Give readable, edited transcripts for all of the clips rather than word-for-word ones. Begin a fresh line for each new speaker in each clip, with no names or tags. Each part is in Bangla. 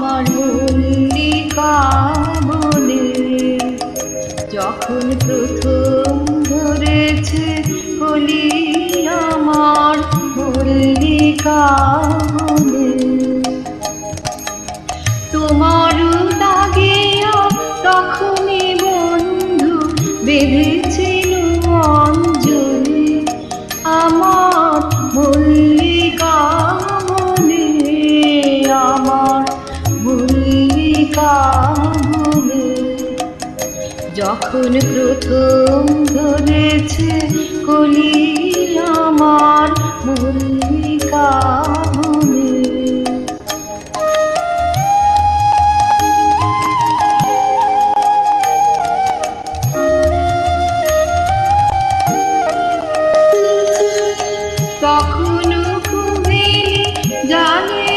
আমার মল্লিকা বনে যখন প্রথম ধরেছে কলি আমার মল্লিকা বনে তোমার দাগিয়া তখনই বন্ধু বেঁধেছিল অঞ্জলি আমার মল্লিকা বনে আমার মল্লিকা বনে যখন প্রথম ধরেছে কলি আমার মল্লিকা বনে কখনো কুমিলি জানে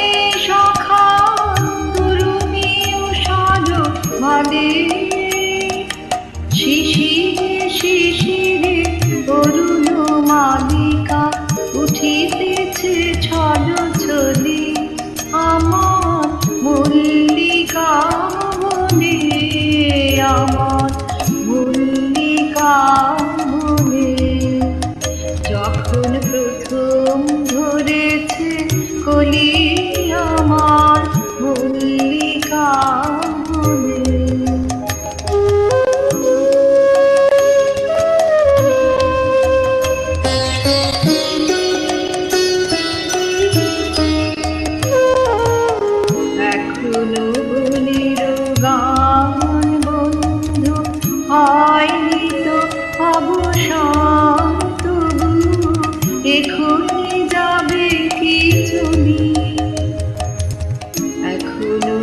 সখা তরুণী উষার ভালে শিশিরে শিশিরে অরুণ মালিকা উঠিতেছে ছল ছলি আমার মল্লিকা বনে আমার মল্লিকা বনে যখন প্রথম ধরেছে কলি আমার মল্লিকা বনে এখনো বলির গান বন্ধু হয়নি তো অবসান তবু এখনই যাবে কি চলি এখনো